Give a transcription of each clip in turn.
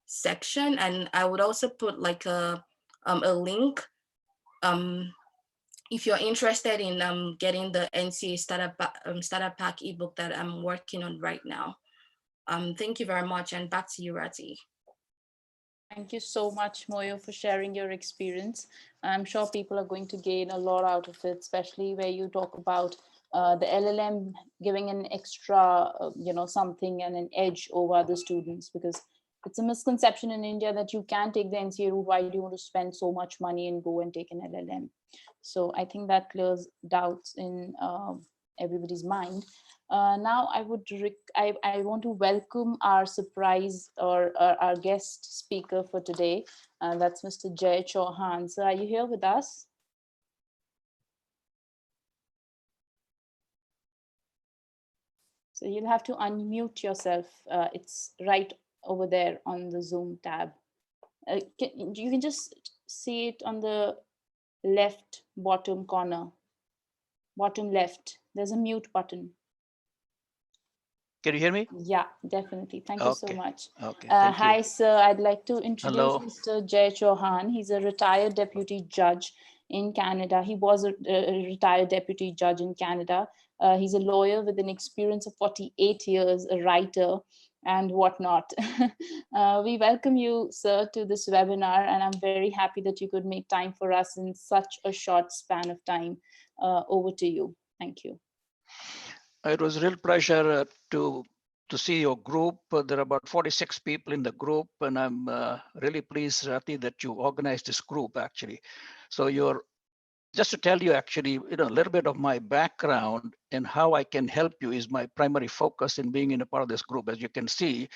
section, and I would also put like a link if you're interested in getting the NCA starter pack ebook that I'm working on right now. Thank you very much, and back to you, Rati. Thank you so much, Moyo, for sharing your experience. I'm sure people are going to gain a lot out of it, especially where you talk about the LLM giving an extra, something and an edge over the students, because it's a misconception in India that you can take the NCA route. Why do you want to spend so much money and go and take an LLM? So I think that clears doubts in everybody's mind. Now I want to welcome our surprise or our guest speaker for today. That's Mr. Jay Chauhan. So are you here with us? So you'll have to unmute yourself. It's right over there on the Zoom tab. You can just see it on the left bottom corner, bottom left. There's a mute button. Can you hear me? Yeah, definitely. Thank you so much. Okay. Hi, sir. I'd like to introduce Hello. Mr. Jay Chauhan. He's a retired deputy judge in Canada. He was a retired deputy judge in Canada. He's a lawyer with an experience of 48 years, a writer, and whatnot. We welcome you, sir, to this webinar, and I'm very happy that you could make time for us in such a short span of time. Over to you. Thank you. It was a real pleasure to see your group. There are about 46 people in the group, and I'm really pleased, Rati, that you organized this group, actually. So just to tell you, actually, a little bit of my background and how I can help you is my primary focus in being in a part of this group. As you can see,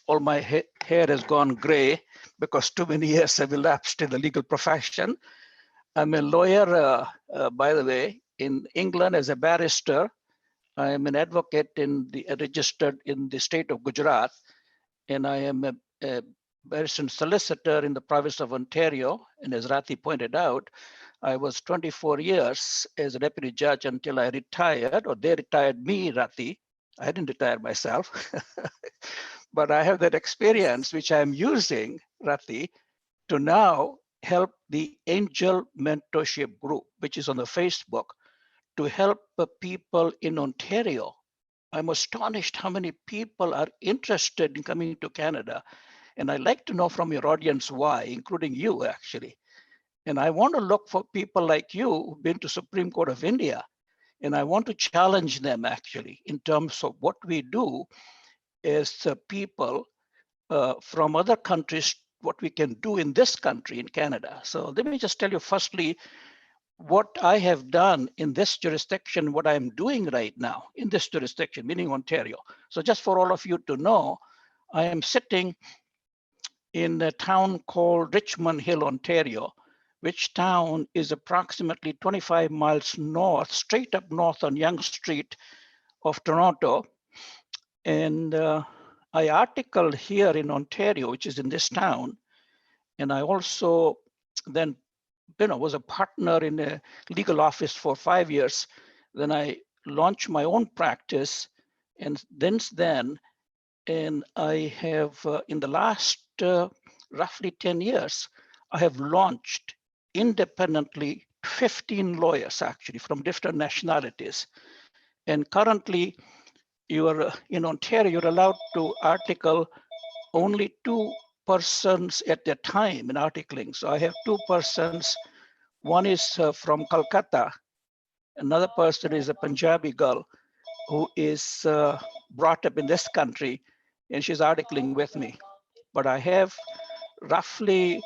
all my hair has gone gray because too many years have elapsed in the legal profession. I'm a lawyer, by the way, in England as a barrister. I am an advocate registered in the state of Gujarat, and I am a barrister solicitor in the province of Ontario. And as Rati pointed out, I was 24 years as a deputy judge until I retired, or they retired me, Rati. I didn't retire myself, but I have that experience, which I'm using, Rati, to now help the Angel Mentorship Group, which is on the Facebook, to help the people in Ontario. I'm astonished how many people are interested in coming to Canada. And I'd like to know from your audience why, including you, actually. And I want to look for people like you who've been to Supreme Court of India. And I want to challenge them, actually, in terms of what we do as people from other countries, what we can do in this country, in Canada. So let me just tell you, firstly, what I have done in this jurisdiction, what I'm doing right now in this jurisdiction, meaning Ontario. So just for all of you to know, I am sitting in a town called Richmond Hill, Ontario, which town is approximately 25 miles north, straight up north on Yonge Street of Toronto. And I article here in Ontario, which is in this town. And I also then was a partner in a legal office for 5 years. Then I launched my own practice, and since then, and I have in the last roughly 10 years, I have launched independently 15 lawyers actually from different nationalities. And currently, you are in Ontario, you're allowed to article only 2 persons at a time in articling. So I have 2 persons. One is from Calcutta. Another person is a Punjabi girl who is brought up in this country, and she's articling with me. But I have roughly,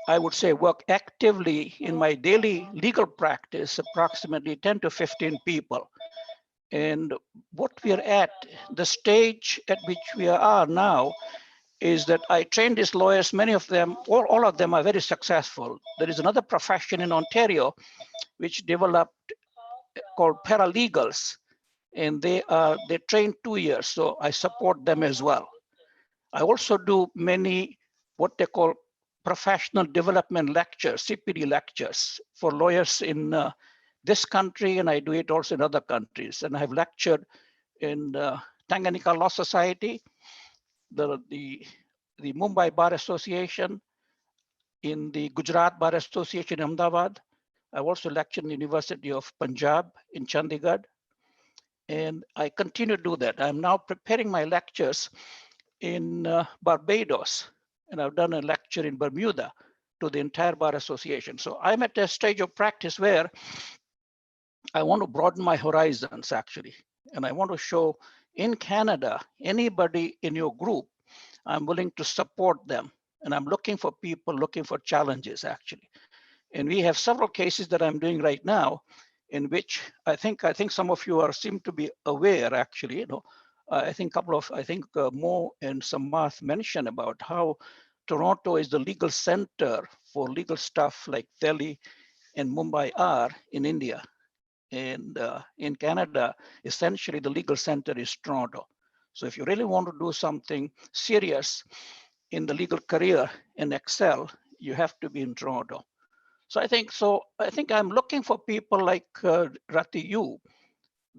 I would say, work actively in my daily legal practice, approximately 10 to 15 people. And what we are at, the stage at which we are now, is that I train these lawyers, many of them, all of them are very successful. There is another profession in Ontario which developed called paralegals, and they train 2 years, so I support them as well. I also do many what they call professional development lectures, CPD lectures for lawyers in this country, and I do it also in other countries. And I have lectured in Tanganyika Law Society, the the Mumbai Bar Association, in the Gujarat Bar Association in Ahmedabad. I've also lectured in the University of Punjab in Chandigarh, and I continue to do that. I'm now preparing my lectures in Barbados, and I've done a lecture in Bermuda to the entire Bar Association. So I'm at a stage of practice where I want to broaden my horizons, actually. And I want to show in Canada, anybody in your group, I'm willing to support them. And I'm looking for people looking for challenges, actually. And we have several cases that I'm doing right now in which I think some of you seem to be aware, actually. I think a couple of, Mo and Samath mentioned about how Toronto is the legal center for legal stuff like Delhi and Mumbai are in India. And in Canada, essentially the legal center is Toronto. So if you really want to do something serious in the legal career and excel, you have to be in Toronto. So I think I'm looking for people like Rati, you,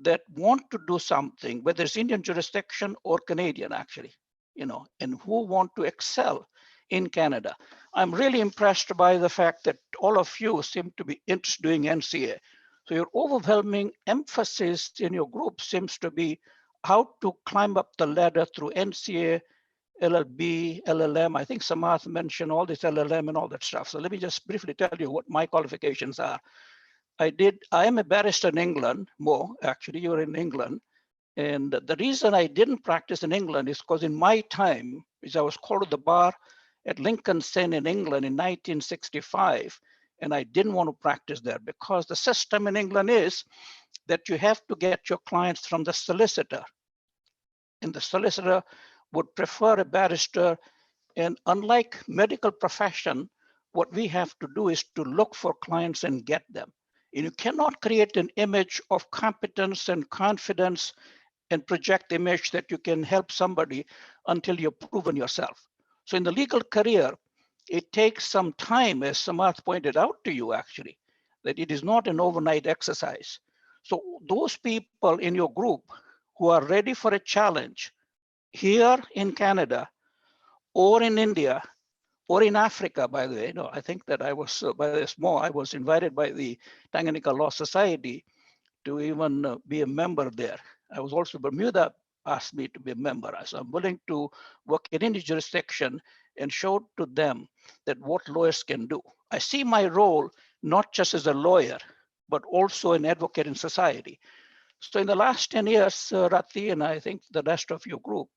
that want to do something, whether it's Indian jurisdiction or Canadian, actually, and who want to excel in Canada. I'm really impressed by the fact that all of you seem to be interested doing NCA. So your overwhelming emphasis in your group seems to be how to climb up the ladder through NCA, LLB, LLM. I think Samath mentioned all this LLM and all that stuff. So let me just briefly tell you what my qualifications are. I am a barrister in England, Mo, actually, you're in England. And the reason I didn't practice in England is because in my time, which I was called to the bar at Lincoln's Inn in England in 1965, and I didn't want to practice there because the system in England is that you have to get your clients from the solicitor. And the solicitor would prefer a barrister. And unlike medical profession, what we have to do is to look for clients and get them. And you cannot create an image of competence and confidence and project the image that you can help somebody until you've proven yourself. So in the legal career, it takes some time, as Samath pointed out to you, actually, that it is not an overnight exercise. So those people in your group who are ready for a challenge here in Canada or in India or in Africa, by the way, I think that I was, by this more, I was invited by the Tanganyika Law Society to even be a member there. I was also, Bermuda asked me to be a member. So I'm willing to work in any jurisdiction and show to them that what lawyers can do. I see my role not just as a lawyer, but also an advocate in society. So in the last 10 years, Rati and I think the rest of your group,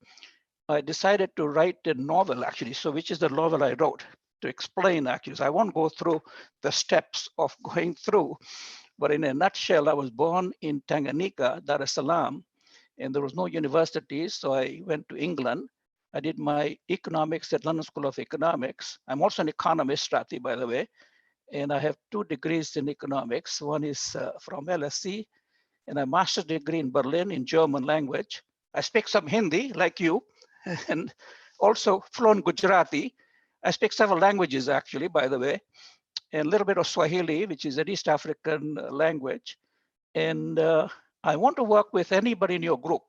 I decided to write a novel, actually, so which is the novel I wrote to explain, actually. So I won't go through the steps of going through, but in a nutshell, I was born in Tanganyika, Dar es Salaam, and there was no universities, so I went to England. I did my economics at London School of Economics. I'm also an economist, Rati, by the way, and I have 2 degrees in economics. One is from LSE, and a master's degree in Berlin in German language. I speak some Hindi, like you, and also fluent Gujarati. I speak several languages, actually, by the way, and a little bit of Swahili, which is an East African language. And I want to work with anybody in your group.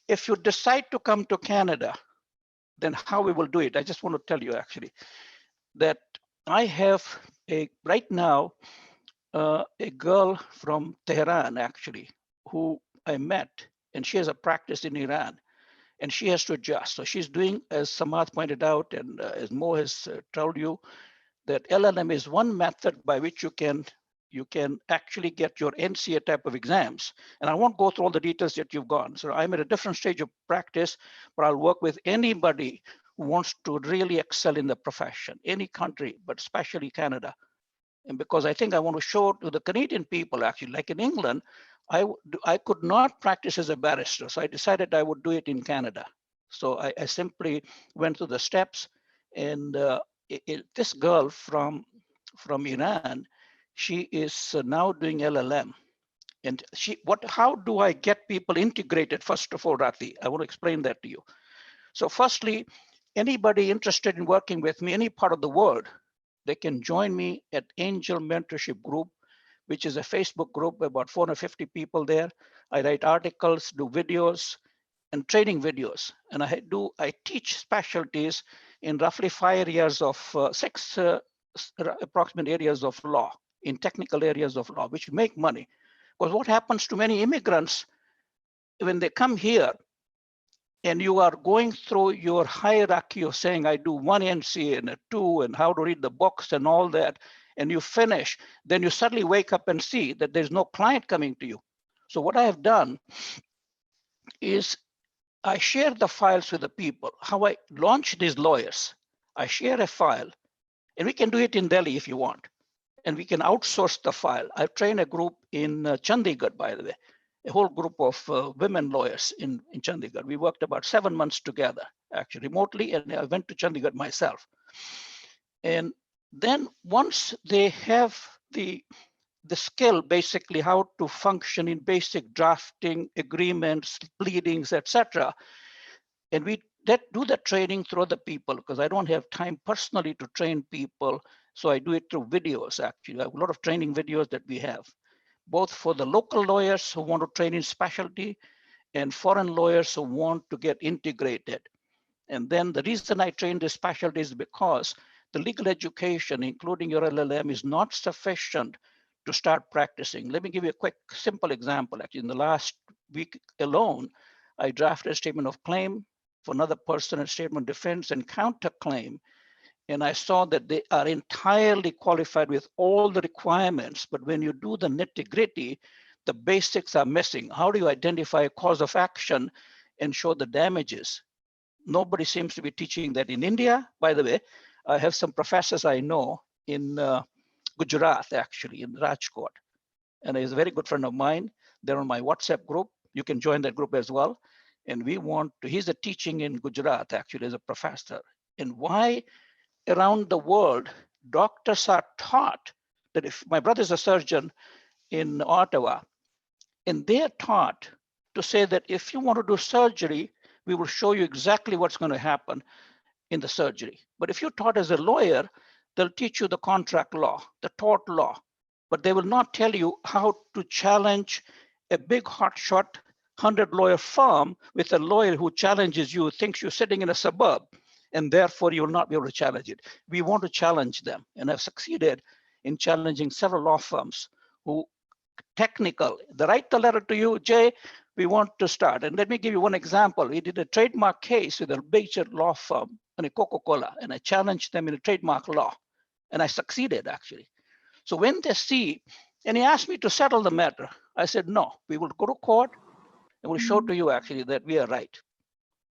If you decide to come to Canada, then how we will do it. I just want to tell you, actually, that I have right now, a girl from Tehran, actually, who I met, and she has a practice in Iran, and she has to adjust. So she's doing, as Samath pointed out, and as Mo has told you, that LLM is one method by which you can actually get your NCA type of exams. And I won't go through all the details that you've gone. So I'm at a different stage of practice, but I'll work with anybody who wants to really excel in the profession, any country, but especially Canada. And because I think I want to show to the Canadian people, actually, like in England, I could not practice as a barrister. So I decided I would do it in Canada. So I simply went through the steps, and this girl from Iran, she is now doing LLM. And how do I get people integrated? First of all, Rati, I want to explain that to you. So firstly, anybody interested in working with me, any part of the world, they can join me at Angel Mentorship Group, which is a Facebook group, about 450 people there. I write articles, do videos, and training videos. And I teach specialties in roughly 5 years of six approximate areas of law, in technical areas of law, which make money. Because what happens to many immigrants when they come here and you are going through your hierarchy of saying, I do one NCA and a two, and how to read the books and all that, and you finish, then you suddenly wake up and see that there's no client coming to you. So what I have done is I share the files with the people. How I launch these lawyers, I share a file, and we can do it in Delhi if you want, and we can outsource the file. I've trained a group in Chandigarh, by the way, a whole group of women lawyers in Chandigarh. We worked about 7 months together, actually remotely, and I went to Chandigarh myself. And then once they have the skill, basically how to function in basic drafting, agreements, pleadings, etc., and we do the training through the people, because I don't have time personally to train people, so I do it through videos. Actually, I have a lot of training videos that we have, both for the local lawyers who want to train in specialty and foreign lawyers who want to get integrated. And then the reason I train this specialty is because the legal education, including your LLM, is not sufficient to start practicing. Let me give you a quick, simple example. Actually, in the last week alone, I drafted a statement of claim for another person, a statement of defense and counterclaim. And I saw that they are entirely qualified with all the requirements, but when you do the nitty-gritty, the basics are missing. How do you identify a cause of action and show the damages? Nobody seems to be teaching that in India. By the way, I have some professors I know in Gujarat, actually, in Rajkot. And he's a very good friend of mine. They're on my WhatsApp group. You can join that group as well. And we want to, he's a teaching in Gujarat, actually, as a professor. And why around the world, doctors are taught that if my brother's a surgeon in Ottawa, and they are taught to say that if you want to do surgery, we will show you exactly what's going to happen in the surgery. But if you're taught as a lawyer, they'll teach you the contract law, the tort law, but they will not tell you how to challenge a big hotshot 100-lawyer firm with a lawyer who challenges you, thinks you're sitting in a suburb, and therefore you will not be able to challenge it. We want to challenge them, and I've succeeded in challenging several law firms who technical. They write the letter to you, Jay, we want to start. And let me give you one example. We did a trademark case with a major law firm and a Coca-Cola, and I challenged them in a trademark law, and I succeeded, actually. So when they see, and he asked me to settle the matter, I said, no, we will go to court and we'll show to you, actually, that we are right.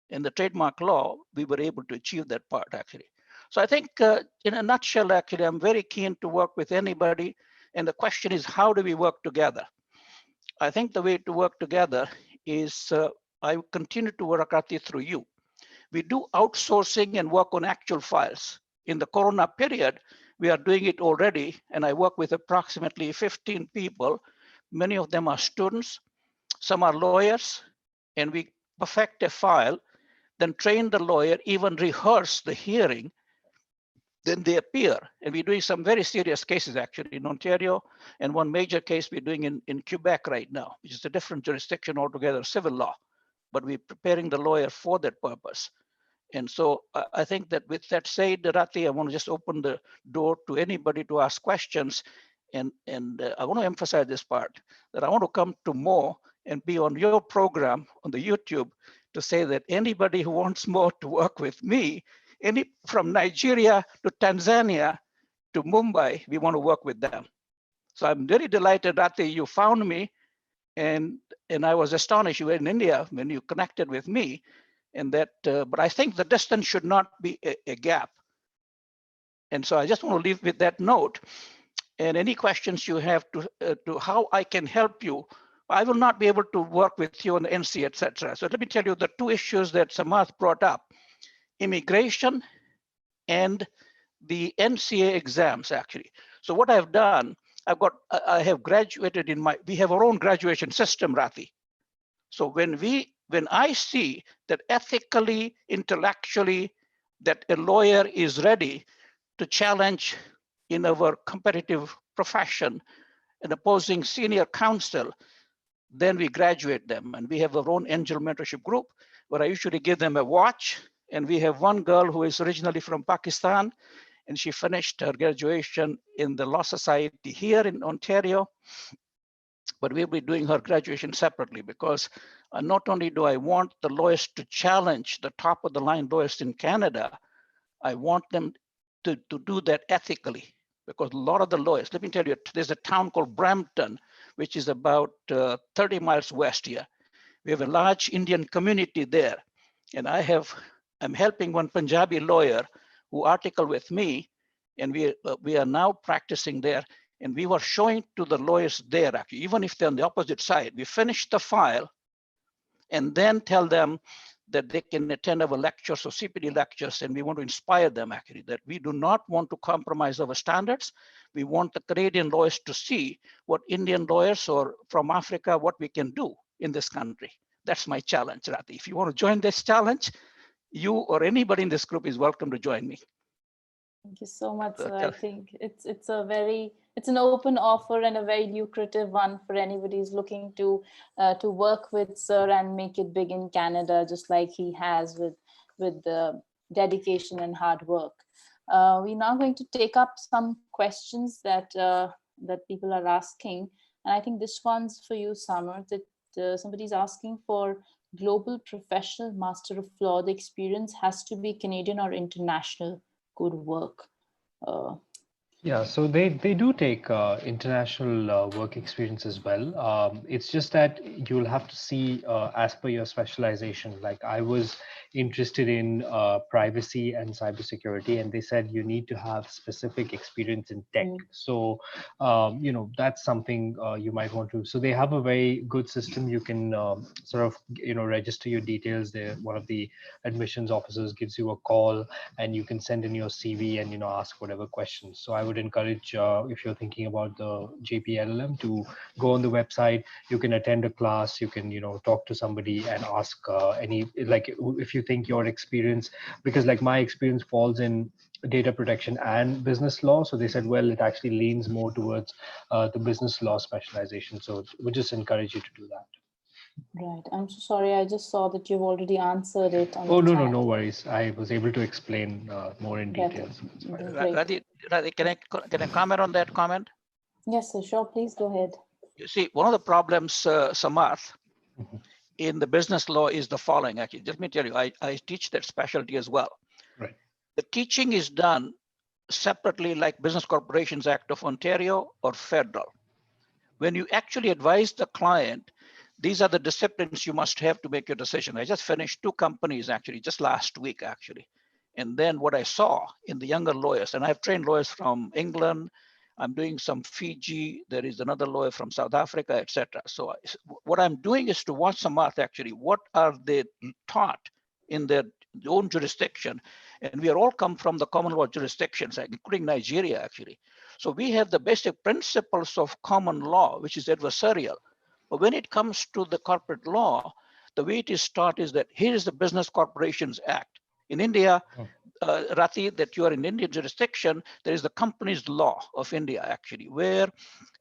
In the trademark law, we were able to achieve that part, actually. So I think in a nutshell, actually, I'm very keen to work with anybody. And the question is, how do we work together? I think the way to work together is I continue to work at it through you. We do outsourcing and work on actual files. In the Corona period, we are doing it already, and I work with approximately 15 people. Many of them are students, some are lawyers, and we perfect a file, then train the lawyer, even rehearse the hearing, then they appear. And we're doing some very serious cases, actually, in Ontario, and one major case we're doing in Quebec right now, which is a different jurisdiction altogether, civil law, but we're preparing the lawyer for that purpose. And so I think that with that said, Rati, I want to just open the door to anybody to ask questions. And I want to emphasize this part, that I want to come to Mo and be on your program on the YouTube to say that anybody who wants more to work with me, from Nigeria to Tanzania to Mumbai, we want to work with them. So I'm very delighted, Rati, you found me. And I was astonished you were in India when you connected with me. And that, but I think the distance should not be a gap. And so I just want to leave with that note. And any questions you have to how I can help you, I will not be able to work with you on the NC, etc. So let me tell you the two issues that Samarth brought up: immigration and the NCA exams, actually. So what I've done, I have graduated we have our own graduation system, Rati. So when I see that ethically, intellectually, that a lawyer is ready to challenge in our competitive profession an opposing senior counsel, then we graduate them. And we have our own angel mentorship group where I usually give them a watch And we have one girl who is originally from Pakistan, and she finished her graduation in the Law Society here in Ontario. But we'll be doing her graduation separately because not only do I want the lawyers to challenge the top of the line lawyers in Canada, I want them to do that ethically, because a lot of the lawyers, let me tell you, there's a town called Brampton, which is about 30 miles west here. We have a large Indian community there. And I'm helping one Punjabi lawyer who articled with me, and we are now practicing there. And we were showing to the lawyers there, actually, even if they're on the opposite side, we finish the file and then tell them that they can attend our lectures or CPD lectures, and we want to inspire them actually, that we do not want to compromise our standards. We want the Canadian lawyers to see what Indian lawyers or from Africa, what we can do in this country. That's my challenge, Rati. If you want to join this challenge, you or anybody in this group is welcome to join me. Thank you so much, sir. I think it's an open offer and a very lucrative one for anybody who's looking to work with sir and make it big in Canada, just like he has with the dedication and hard work. We're now going to take up some questions that that people are asking, and I think this one's for you, Samar. That somebody's asking for global professional master of law. The experience has to be Canadian or international. Good work. Yeah, so they do take international work experience as well. It's just that you'll have to see as per your specialization. Like I was interested in privacy and cybersecurity, and they said you need to have specific experience in tech. So, you know, that's something you might want to. So they have a very good system. You can sort of, you know, register your details there. One of the admissions officers gives you a call, and you can send in your CV and, you know, ask whatever questions. So I would encourage, if you're thinking about the JPLLM, to go on the website. You can attend a class, you can, you know, talk to somebody and ask any, like if you think your experience, because like my experience falls in data protection and business law. So they said, well, it actually leans more towards the business law specialization. So we just encourage you to do that. Right. I'm so sorry. I just saw that you've already answered it on Oh, the no, chat. no worries. I was able to explain more in detail. Radhi, can I comment on that comment? Yes, sir. Sure. Please go ahead. You see, one of the problems, Samarth, in the business law is the following. Actually, let me tell you, I teach that specialty as well. Right. The teaching is done separately, like Business Corporations Act of Ontario or federal. When you actually advise the client, these are the disciplines you must have to make your decision. I just finished 2 companies actually, just last week actually. And then what I saw in the younger lawyers, and I've trained lawyers from England, I'm doing some Fiji, there is another lawyer from South Africa, etc. So what I'm doing is to watch some math actually, what are they taught in their own jurisdiction? And we are all come from the common law jurisdictions, including Nigeria actually. So we have the basic principles of common law, which is adversarial. But when it comes to the corporate law, the way it is taught is that here is the Business Corporations Act. In India, Rati, that you are in Indian jurisdiction, there is the Companies Law of India, actually, where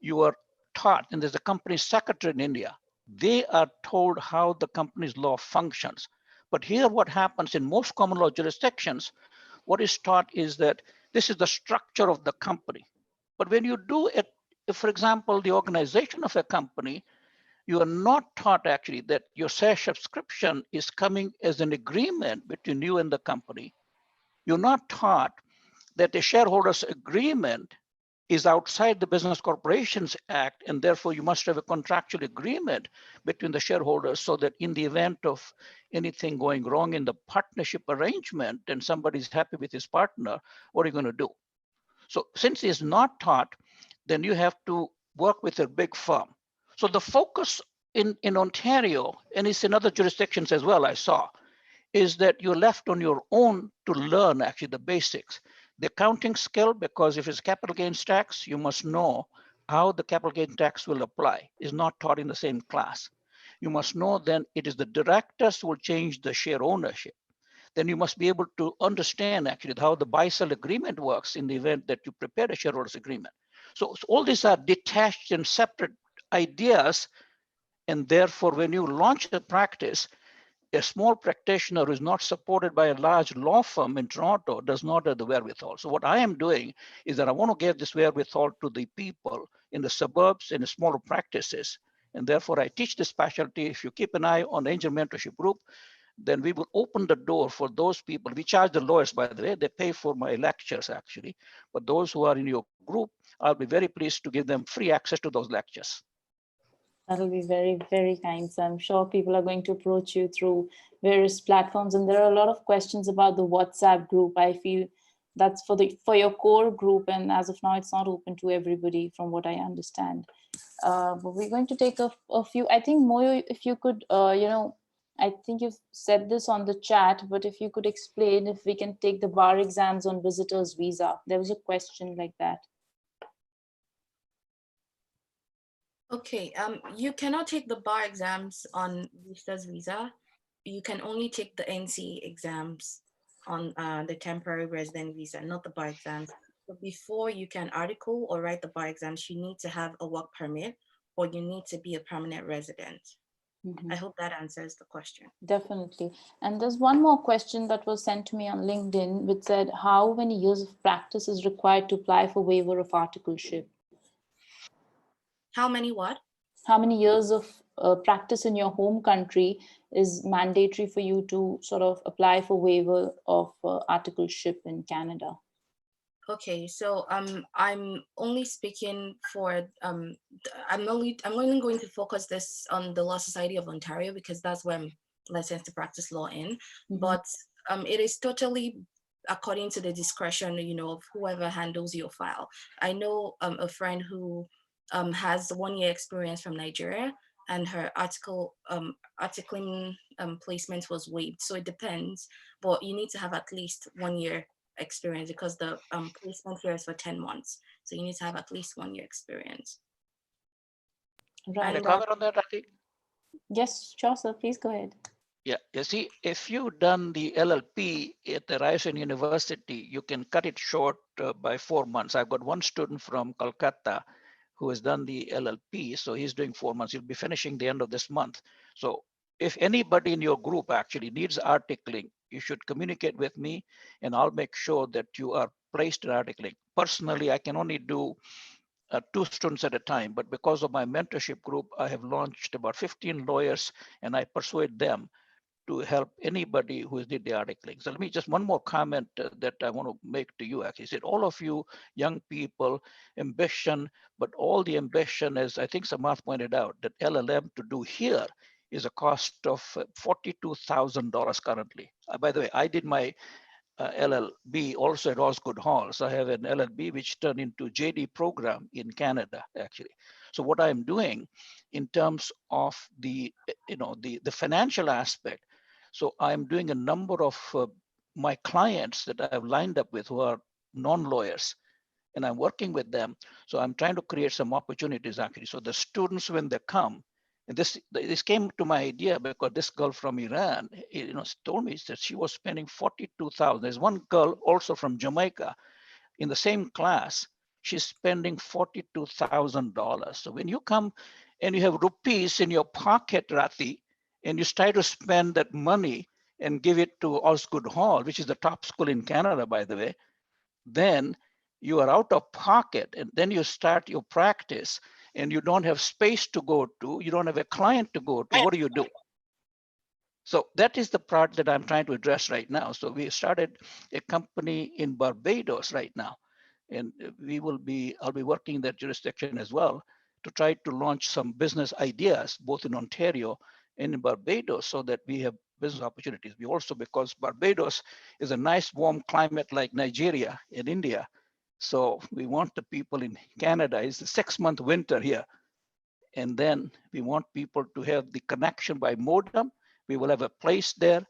you are taught, and there's a company secretary in India. They are told how the company's law functions. But here, what happens in most common law jurisdictions, what is taught is that this is the structure of the company. But when you do it, if, for example, the organization of a company, you are not taught actually that your share subscription is coming as an agreement between you and the company. You're not taught that the shareholders agreement is outside the Business Corporations Act, and therefore you must have a contractual agreement between the shareholders so that in the event of anything going wrong in the partnership arrangement and somebody's happy with his partner, what are you going to do? So since it's not taught, then you have to work with a big firm. So the focus in Ontario, and it's in other jurisdictions as well, I saw, is that you're left on your own to learn actually the basics. The accounting skill, because if it's capital gains tax, you must know how the capital gains tax will apply, is not taught in the same class. You must know then it is the directors who will change the share ownership. Then you must be able to understand actually how the buy-sell agreement works in the event that you prepare a shareholders agreement. So all these are detached and separate ideas. And therefore, when you launch a practice, a small practitioner who is not supported by a large law firm in Toronto does not have the wherewithal. So what I am doing is that I want to give this wherewithal to the people in the suburbs, in the smaller practices. And therefore I teach this specialty. If you keep an eye on the Angel Mentorship Group, then we will open the door for those people. We charge the lawyers, by the way, they pay for my lectures actually. But those who are in your group, I'll be very pleased to give them free access to those lectures. That'll be very, very kind. So I'm sure people are going to approach you through various platforms. And there are a lot of questions about the WhatsApp group. I feel that's for your core group. And as of now, it's not open to everybody from what I understand. But we're going to take a few, I think Moyo, if you could, I think you've said this on the chat, but if you could explain if we can take the bar exams on visitors visa. There was a question like that. Okay, you cannot take the bar exams on visitor's visa. You can only take the NCA exams on the temporary resident visa, not the bar exams. But before you can article or write the bar exams, you need to have a work permit or you need to be a permanent resident. I hope that answers the question. Definitely. And there's one more question that was sent to me on LinkedIn, which said, how many years of practice is required to apply for waiver of articleship? How many what? How many years of practice in your home country is mandatory for you to sort of apply for waiver of articleship in Canada? Okay, so I'm only speaking for I'm only going to focus this on the Law Society of Ontario because that's where I'm licensed to practice law in. But it is totally according to the discretion, of whoever handles your file. I know a friend who has 1 year experience from Nigeria, and her articling placement was waived. So it depends, but you need to have at least 1 year experience because the placement here is for 10 months. So you need to have at least 1 year experience. Right. Can I comment on that, I think? Yes, sure, sir. Please go ahead. Yeah, you see, if you've done the LLP at the Ryerson University, you can cut it short by 4 months. I've got one student from Kolkata who has done the LLP, so he's doing 4 months. He'll be finishing the end of this month. So if anybody in your group actually needs articling, you should communicate with me and I'll make sure that you are placed in articling. Personally, I can only do 2 students at a time, but because of my mentorship group, I have launched about 15 lawyers and I persuade them to help anybody who is did the articling. So let me just one more comment that I want to make to you. Actually, said all of you young people, ambition, but all the ambition, as I think Samarth pointed out, that LLM to do here is a cost of $42,000 currently. By the way, I did my LLB also at Osgoode Hall. So I have an LLB which turned into JD program in Canada, actually. So what I'm doing in terms of the financial aspect, so I'm doing a number of my clients that I've lined up with who are non-lawyers, and I'm working with them. So I'm trying to create some opportunities actually. So the students, when they come, and this came to my idea because this girl from Iran, told me that she was spending 42,000. There's one girl also from Jamaica in the same class. She's spending $42,000. So when you come and you have rupees in your pocket, Rati, and you try to spend that money and give it to Osgoode Hall, which is the top school in Canada, by the way, then you are out of pocket and then you start your practice and you don't have space to go to, you don't have a client to go to, what do you do? So that is the part that I'm trying to address right now. So we started a company in Barbados right now, and I'll be working in that jurisdiction as well to try to launch some business ideas, both in Ontario and in Barbados, so that we have business opportunities. We also, because Barbados is a nice warm climate like Nigeria and India. So we want the people in Canada, it's the 6-month winter here. And then we want people to have the connection by modem. We will have a place there.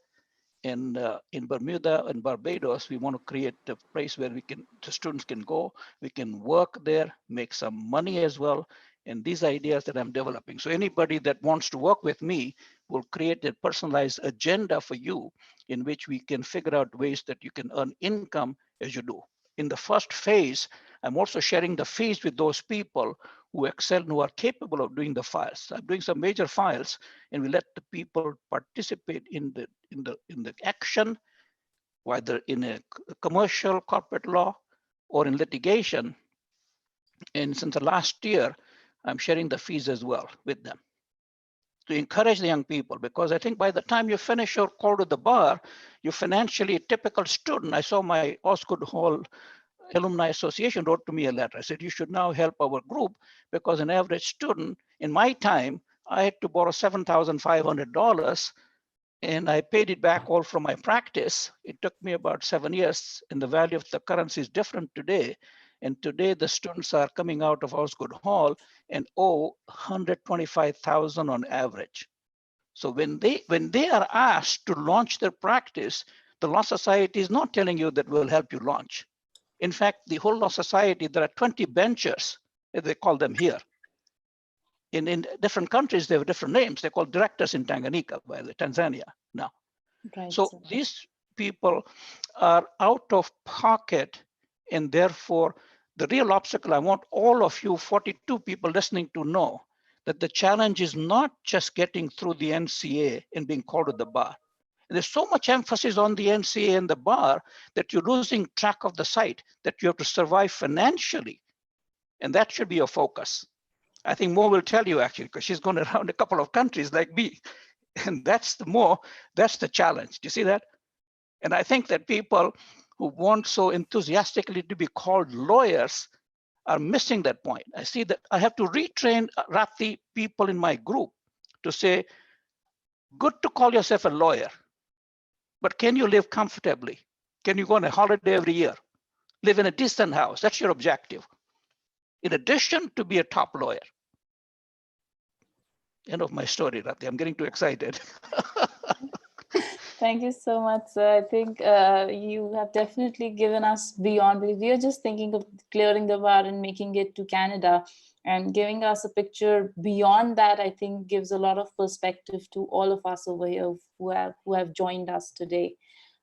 And in Bermuda and Barbados, we want to create a place where the students can go, we can work there, make some money as well. And these ideas that I'm developing. So anybody that wants to work with me will create a personalized agenda for you in which we can figure out ways that you can earn income as you do. In the first phase, I'm also sharing the fees with those people who excel and who are capable of doing the files. I'm doing some major files, and we let the people participate in the action, whether in a commercial corporate law or in litigation. And since the last year, I'm sharing the fees as well with them to encourage the young people, because I think by the time you finish your call to the bar, you're financially a typical student. I saw my Osgood Hall Alumni Association wrote to me a letter. I said, you should now help our group, because an average student in my time, I had to borrow $7,500 and I paid it back all from my practice. It took me about 7 years, and the value of the currency is different today. And today the students are coming out of Osgood Hall and owe 125,000 on average. So when they are asked to launch their practice, the Law Society is not telling you that we'll help you launch. In fact, the whole Law Society, there are 20 benchers, as they call them here. In different countries, they have different names. They're called directors in Tanganyika, by the Tanzania now. Right. So these people are out of pocket, and therefore the real obstacle, I want all of you 42 people listening to know that the challenge is not just getting through the NCA and being called to the bar. And there's so much emphasis on the NCA and the bar that you're losing track of the site, that you have to survive financially. And that should be your focus. I think Mo will tell you, actually, because she's gone around a couple of countries like me. And that's the challenge. Do you see that? And I think that people who want so enthusiastically to be called lawyers are missing that point. I see that I have to retrain Rathi people in my group to say, good to call yourself a lawyer, but can you live comfortably? Can you go on a holiday every year? Live in a decent house? That's your objective. In addition to be a top lawyer. End of my story, Rathi. I'm getting too excited. Thank you so much, sir. I think you have definitely given us beyond, because we are just thinking of clearing the bar and making it to Canada, and giving us a picture beyond that, I think gives a lot of perspective to all of us over here who have joined us today.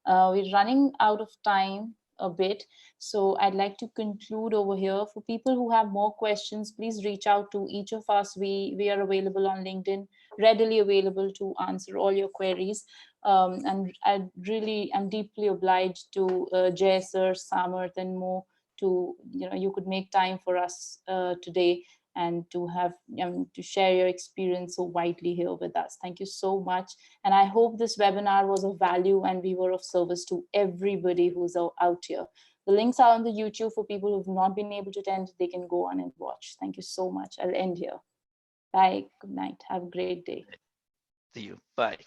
We're running out of time a bit, so I'd like to conclude over here. For people who have more questions, please reach out to each of us. We are available on LinkedIn, readily available to answer all your queries. And I'm deeply obliged to Jay sir, Samarth, and Mo to, you could make time for us today, and to have to share your experience so widely here with us. Thank you so much. And I hope this webinar was of value and we were of service to everybody who's out here. The links are on the YouTube for people who've not been able to attend. They can go on and watch. Thank you so much. I'll end here. Bye. Good night. Have a great day. See you. Bye.